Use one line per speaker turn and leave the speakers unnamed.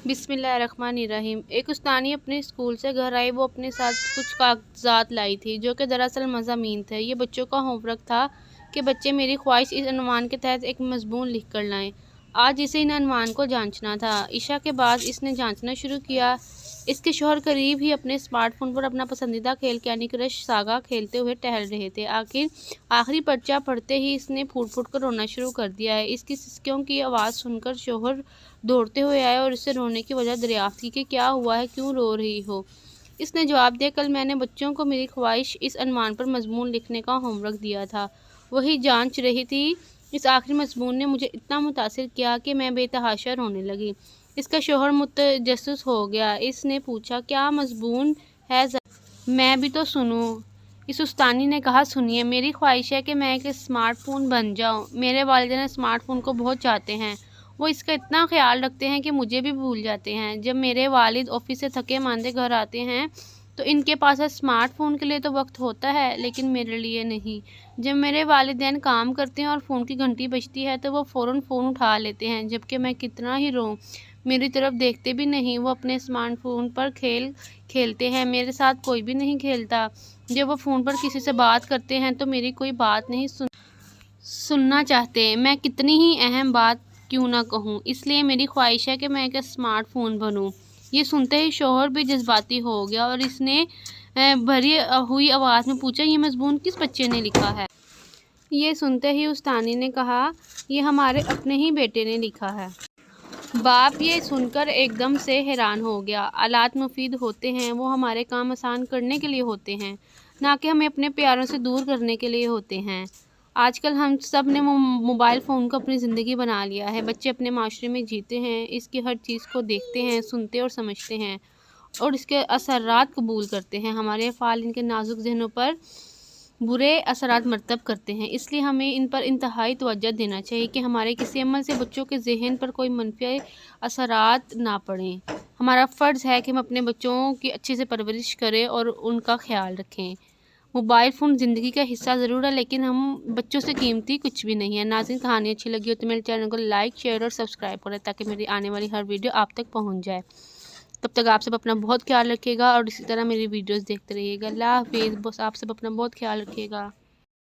بسم اللہ الرحمن الرحیم۔ ایک استانی اپنے اسکول سے گھر آئی۔ وہ اپنے ساتھ کچھ کاغذات لائی تھی جو کہ دراصل مضامین تھے۔ یہ بچوں کا ہوم ورک تھا کہ بچے میری خواہش اس عنوان کے تحت ایک مضمون لکھ کر لائیں۔ آج اسے ان عنوان کو جانچنا تھا۔ عشاء کے بعد اس نے جانچنا شروع کیا۔ اس کے شوہر قریب ہی اپنے اسمارٹ فون پر اپنا پسندیدہ کھیل کینڈی کرش ساگا کھیلتے ہوئے ٹہل رہے تھے۔ آخری پرچہ پڑھتے ہی اس نے پھوٹ پھوٹ کر رونا شروع کر دیا ہے۔ اس کی سسکیوں کی آواز سن کر شوہر دوڑتے ہوئے آئے اور اس سے رونے کی وجہ دریافت کی کہ کیا ہوا ہے، کیوں رو رہی ہو؟ اس نے جواب دیا، کل میں نے بچوں کو میری خواہش اس عنوان پر مضمون لکھنے کا ہوم ورک دیا تھا، وہی جانچ رہی تھی۔ اس آخری مضمون نے مجھے اتنا متاثر کیا کہ میں بے تحاشا رونے لگی۔ اس کا شوہر متجسس ہو گیا۔ اس نے پوچھا، کیا مضمون ہے، میں بھی تو سنوں۔ اس استانی نے کہا، سنیے، میری خواہش ہے کہ میں ایک اسمارٹ فون بن جاؤں۔ میرے والدین اسمارٹ فون کو بہت چاہتے ہیں۔ وہ اس کا اتنا خیال رکھتے ہیں کہ مجھے بھی بھول جاتے ہیں۔ جب میرے والد آفس سے تھکے ماندے گھر آتے ہیں تو ان کے پاس اسمارٹ فون کے لیے تو وقت ہوتا ہے، لیکن میرے لیے نہیں۔ جب میرے والدین کام کرتے ہیں اور فون کی گھنٹی بجتی ہے تو وہ فوراً فون اٹھا لیتے ہیں، جبکہ میں کتنا ہی روؤں میری طرف دیکھتے بھی نہیں۔ وہ اپنے اسمارٹ فون پر کھیل کھیلتے ہیں، میرے ساتھ کوئی بھی نہیں کھیلتا۔ جب وہ فون پر کسی سے بات کرتے ہیں تو میری کوئی بات نہیں سننا چاہتے، میں کتنی ہی اہم بات کیوں نہ کہوں۔ اس لیے میری خواہش ہے کہ میں ایک اسمارٹ فون بنوں۔ یہ سنتے ہی شوہر بھی جذباتی ہو گیا اور اس نے بھری ہوئی آواز میں پوچھا، یہ مضمون کس بچے نے لکھا ہے؟ یہ سنتے ہی استانی نے کہا، یہ ہمارے اپنے ہی بیٹے نے لکھا ہے۔ باپ یہ سن کر ایک دم سے حیران ہو گیا۔ آلات مفید ہوتے ہیں، وہ ہمارے کام آسان کرنے کے لیے ہوتے ہیں، نہ کہ ہمیں اپنے پیاروں سے دور کرنے کے لیے ہوتے ہیں۔ آج کل ہم سب نے موبائل فون کو اپنی زندگی بنا لیا ہے۔ بچے اپنے معاشرے میں جیتے ہیں، اس کی ہر چیز کو دیکھتے ہیں، سنتے اور سمجھتے ہیں اور اس کے اثرات قبول کرتے ہیں۔ ہمارے افعال ان کے نازک ذہنوں پر برے اثرات مرتب کرتے ہیں، اس لیے ہمیں ان پر انتہائی توجہ دینا چاہیے کہ ہمارے کسی عمل سے بچوں کے ذہن پر کوئی منفی اثرات نہ پڑیں۔ ہمارا فرض ہے کہ ہم اپنے بچوں کی اچھے سے پرورش کریں اور ان کا خیال رکھیں۔ موبائل فون زندگی کا حصہ ضرور ہے، لیکن ہم بچوں سے قیمتی کچھ بھی نہیں ہے۔ ناظرین، کہانی اچھی لگی ہو تو میرے چینل کو لائک، شیئر اور سبسکرائب کریں تاکہ میری آنے والی ہر ویڈیو آپ تک پہنچ جائے۔ تب تک آپ سب اپنا بہت خیال رکھیے گا اور اسی طرح میری ویڈیوز دیکھتے رہیے گا۔ اللہ حافظ۔ بس آپ سب اپنا بہت خیال رکھیے گا۔